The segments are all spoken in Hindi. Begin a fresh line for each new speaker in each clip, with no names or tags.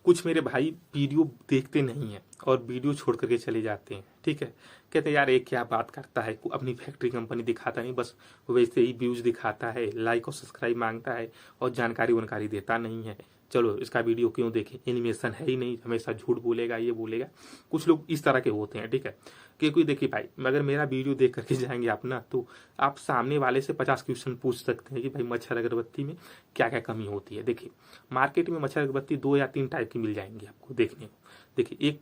कुछ मेरे भाई वीडियो देखते नहीं हैं और वीडियो छोड़ करके चले जाते हैं, ठीक है। कहते हैं यार ये क्या बात करता है, अपनी फैक्ट्री कंपनी दिखाता नहीं, बस वैसे ही व्यूज दिखाता है, लाइक और सब्सक्राइब मांगता है और जानकारी वानकारी देता नहीं है। चलो इसका वीडियो क्यों देखें, एनिमेशन है ही नहीं, हमेशा झूठ बोलेगा, ये बोलेगा। कुछ लोग इस तरह के होते हैं, ठीक है। क्योंकि देखिए भाई, अगर मेरा वीडियो देख करके जाएंगे आप ना, तो आप सामने वाले से 50 क्वेश्चन पूछ सकते हैं कि भाई मच्छर अगरबत्ती में क्या क्या कमी होती है। देखिए मार्केट में मच्छर अगरबत्ती 2 या 3 टाइप की मिल जाएंगी आपको देखने को। देखिए एक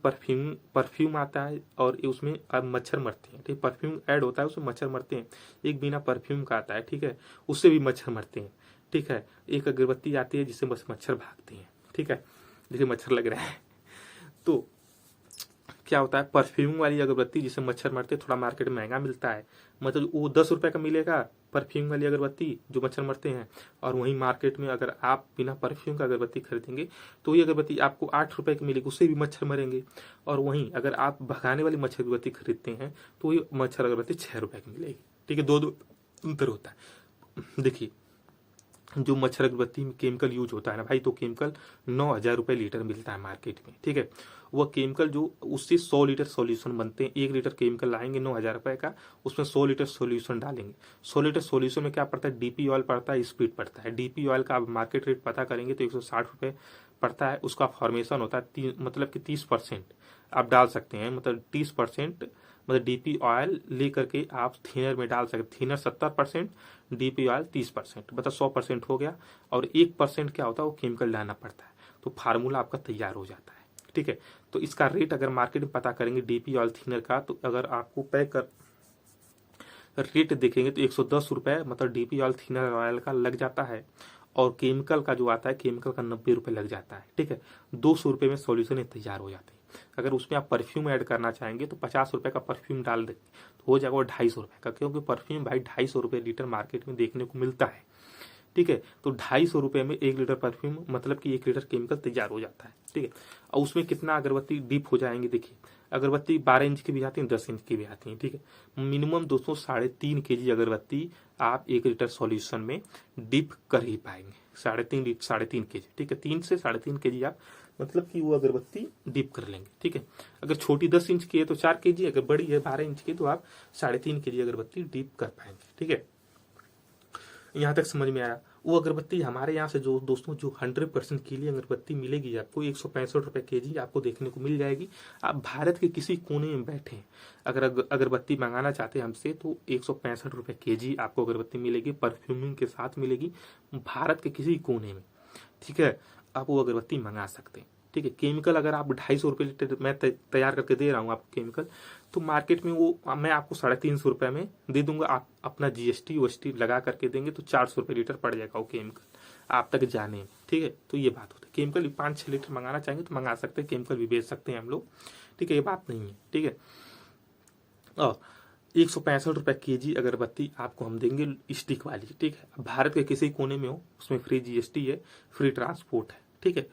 परफ्यूम आता है और उसमें अब मच्छर मरते हैं, ठीक। परफ्यूम ऐड होता है, उसमें मच्छर मरते हैं। एक बिना परफ्यूम का आता है, ठीक है, उससे भी मच्छर मरते हैं, ठीक है। एक अगरबत्ती आती है जिससे बस मच्छर भागते हैं, ठीक है। देखिए मच्छर लग रहा है। तो क्या होता है, परफ्यूम वाली अगरबत्ती जिससे मच्छर मरते, थोड़ा मार्केट में महंगा मिलता है, मतलब वो 10 रुपए का मिलेगा परफ्यूम वाली अगरबत्ती जो मच्छर मरते हैं। और वहीं मार्केट में अगर आप बिना परफ्यूम का अगरबत्ती खरीदेंगे तो ये अगरबत्ती आपको 8 रुपए की मिलेगी, उससे भी मच्छर मरेंगे। और वहीं अगर आप भगाने वाली मच्छर अगरबत्ती खरीदते हैं तो ये मच्छर अगरबत्ती 6 रुपए की मिलेगी, ठीक है। दो अंतर होता है। देखिए जो मच्छर अगरबत्ती में केमिकल यूज होता है ना भाई, तो केमिकल 9,000 रुपये लीटर मिलता है मार्केट में, ठीक है। वह केमिकल जो उससे 100 लीटर सॉल्यूशन बनते हैं, 1 लीटर केमिकल लाएंगे 9,000 रुपये का, उसमें 100 लीटर सॉल्यूशन डालेंगे। 100 लीटर सॉल्यूशन में क्या पड़ता है, डीपी ऑयल पड़ता है, स्पीड पड़ता है। डीपी ऑयल का आप मार्केट रेट पता करेंगे तो 160 रुपये पड़ता है। उसका फॉर्मेशन होता है मतलब कि 30% आप डाल सकते हैं, मतलब 30% मतलब डीपी ऑयल ले करके आप थिनर में डाल सकते। थिनर 70%, डीपी ऑयल 30%, मतलब 100% हो गया। और 1% क्या होता है, वो केमिकल डालना पड़ता है, तो फार्मूला आपका तैयार हो जाता है, ठीक है। तो इसका रेट अगर मार्केट में पता करेंगे डीपी ऑयल थिनर का, तो अगर आपको पैक कर रेट देखेंगे तो 110 रुपये मतलब डीपी ऑयल थिनर ऑयल का लग जाता है। और केमिकल का जो आता है, केमिकल का 90 रुपये लग जाता है, ठीक है। 200 रुपये में सॉल्यूशन तैयार हो जाते हैं। अगर उसमें आप परफ्यूम ऐड करना चाहेंगे तो 50 रुपये का परफ्यूम डाल देंगे तो हो जाएगा वो 250 रुपये का, क्योंकि परफ्यूम भाई 250 रुपये लीटर मार्केट में देखने को मिलता है, ठीक है। तो 250 रुपये में 1 लीटर परफ्यूम मतलब कि 1 लीटर केमिकल तैयार हो जाता है, ठीक है। और उसमें कितना अगरबत्ती डीप हो जाएंगे, देखिए अगरबत्ती 12 इंच की भी आती है, 10 इंच की भी आती है, ठीक है। मिनिमम दोस्तों 3.5 kg अगरबत्ती आप 1 लीटर सॉल्यूशन में डिप कर ही पाएंगे। 3.5 kg, ठीक है। 3 से 3.5 kg आप मतलब कि वो अगरबत्ती डिप कर लेंगे, ठीक है। अगर छोटी 10 इंच की है तो 4 kg, अगर बड़ी है 12 इंच की तो आप 3.5 kg अगरबत्ती डिप कर पाएंगे, ठीक है। यहाँ तक समझ में आया। वो अगरबत्ती हमारे यहाँ से जो दोस्तों जो 100% कीली अगरबत्ती मिलेगी आपको 165 रुपये kg आपको देखने को मिल जाएगी। आप भारत के किसी कोने में बैठे अगर अगरबत्ती मंगाना चाहते हैं हमसे तो 165 रुपये kg आपको अगरबत्ती मिलेगी, परफ्यूमिंग के साथ मिलेगी भारत के किसी कोने में, ठीक है। आप वो अगरबत्ती मंगा सकते हैं, ठीक है। केमिकल अगर आप 250 रुपये लीटर मैं तैयार करके दे रहा हूँ आपको केमिकल, तो मार्केट में वो मैं आपको 350 रुपये में दे दूंगा। आप अपना जीएसटी वोएसटी लगा करके देंगे तो 400 रुपये लीटर पड़ जाएगा वो केमिकल आप तक जाने में, ठीक है। तो ये बात होती है। केमिकल 5-6 लीटर मंगाना चाहेंगे तो मंगा सकते हैं, केमिकल भी बेच सकते हैं हम लोग, ठीक है, ये बात नहीं है, ठीक है। और 165 रुपये kg अगरबत्ती आपको हम देंगे स्टिक वाली, ठीक है। भारत के किसी कोने में हो उसमें फ्री जीएसटी है, फ्री ट्रांसपोर्ट है, ठीक है।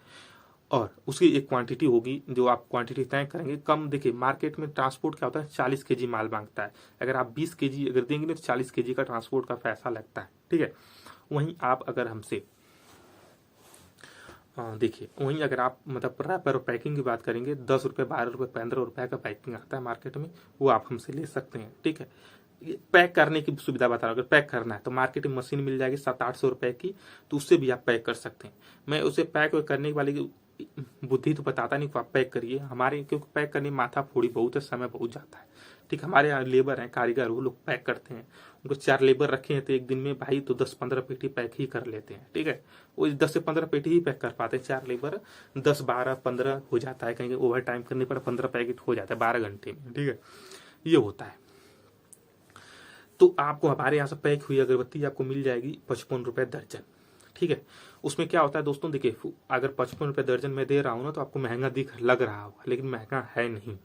और उसकी एक क्वांटिटी होगी जो आप क्वांटिटी तय करेंगे कम। देखिए मार्केट में ट्रांसपोर्ट क्या होता है, 40 kg माल मांगता है। अगर आप 20 kg अगर देंगे तो 40 kg का ट्रांसपोर्ट का पैसा लगता है, ठीक है। वहीं आप अगर हमसे देखिए वहीं अगर आप मतलब रैपर और पैकिंग की बात करेंगे 10 रुपये 12 रुपये 15 रुपये का पैकिंग आता है मार्केट में, वो आप हमसे ले सकते हैं, ठीक है। पैक करने की सुविधा बता रहा हूँ, अगर पैक करना है तो मार्केट में मशीन मिल जाएगी 700-800 रुपये की, तो उससे भी आप पैक कर सकते हैं। मैं उसे पैक करने वाली बुद्धि तो बताता नहीं, आप पैक करिए हमारे, क्योंकि पैक करने में माथा फोड़ी बहुत है, समय बहुत जाता है, ठीक। हमारे यहाँ लेबर हैं, कारीगर, वो लोग पैक करते हैं। उनको 4 लेबर रखे हैं तो एक दिन में भाई तो 10-15 पेटी पैक ही कर लेते हैं, ठीक है। वो 10 से 15 पेटी ही पैक कर पाते हैं, 4 लेबर 10-12-15 हो जाता है, कहीं ओवर टाइम करने पर 15 पैकेट हो जाता है 12 घंटे में, ठीक है। ये होता है। तो आपको हमारे यहाँ से पैक हुई अगरबत्ती आपको मिल जाएगी 55 रुपये दर्जन, ठीक है। उसमें क्या होता है दोस्तों, देखिए अगर 55 रुपये दर्जन में दे रहा हूँ ना तो आपको महंगा लग रहा होगा, लेकिन महंगा है नहीं,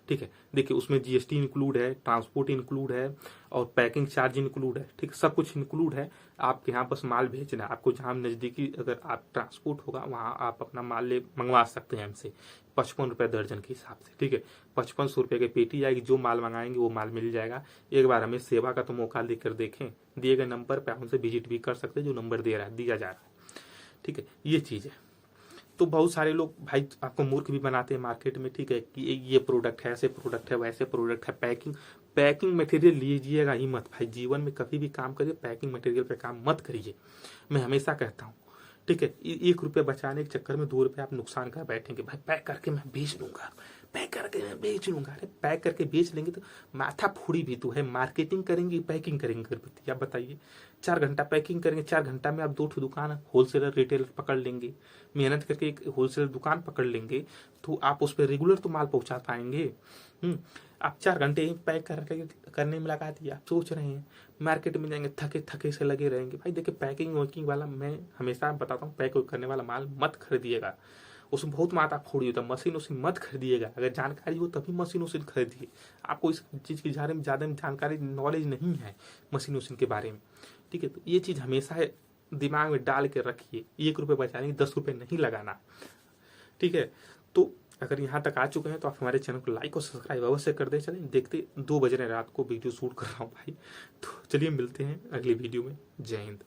ठीक है। देखिए उसमें जीएसटी इंक्लूड है, ट्रांसपोर्ट इंक्लूड है और पैकिंग चार्ज इंक्लूड है, ठीक, सब कुछ इंक्लूड है। आपके यहाँ बस माल भेजना है, आपको जहाँ नज़दीकी अगर आप ट्रांसपोर्ट होगा वहाँ आप अपना माल मंगवा सकते हैं हमसे 55 रुपये दर्जन के हिसाब से, ठीक है। 5500 रुपये की पेटी आएगी, जो माल मंगाएंगे वो माल मिल जाएगा। एक बार हमें सेवा का तो मौका देकर देखें, दिए गए नंबर पर हमसे विजिट भी कर सकते हैं, जो नंबर दिया जा रहा है, ठीक है। ये चीज़ है। तो बहुत सारे लोग भाई आपको मूर्ख भी बनाते हैं मार्केट में, ठीक है, कि ये प्रोडक्ट है, ऐसे प्रोडक्ट है, वैसे प्रोडक्ट है। पैकिंग पैकिंग मटेरियल लीजिएगा ही मत भाई, जीवन में कभी भी काम करिए पैकिंग मटेरियल पे काम मत करिए, मैं हमेशा कहता हूँ, ठीक है। 1 रुपये बचाने के चक्कर में 2 रुपये आप नुकसान कर बैठेंगे, भाई पैक करके मैं बेच लूंगा, पैक करके मैं बेच लूंगा। अरे पैक करके बेच लेंगे तो माथा फोड़ी भी तो है, मार्केटिंग करेंगे पैकिंग करेंगे घर, आप बताइए। 4 घंटा पैकिंग करेंगे, 4 घंटा में आप 2 दुकान होलसेलर रिटेलर पकड़ लेंगे, मेहनत करके एक होलसेलर दुकान पकड़ लेंगे, तो आप उस पर रेगुलर तो माल पहुंचा पाएंगे। आप 4 घंटे पैक करने में लगा दिया, आप सोच रहे हैं मार्केट में जाएंगे थके थके से लगे रहेंगे। भाई देखिए पैकिंग वैकिंग वाला, मैं हमेशा बताता हूँ पैक करने वाला माल मत खरीदिएगा, उसमें बहुत माथा फोड़ी होता है। मशीन उशीन मत खरीदिएगा, अगर जानकारी हो तभी मशीन उशीन खरीदिए। आपको इस चीज़ के बारे में ज़्यादा जानकारी नॉलेज नहीं है मशीन उशीन के बारे में, ठीक है, तो ये चीज़ हमेशा है दिमाग में डाल के रखिए। 1 रुपये बचाने 10 रुपये नहीं लगाना, ठीक है। तो अगर यहाँ तक आ चुके हैं तो आप हमारे चैनल को लाइक और सब्सक्राइब अवश्य कर दें। चलिए देखते 2 बज रहे रात को वीडियो शूट कर रहा हूँ भाई, तो चलिए मिलते हैं अगली वीडियो में। जय हिंद।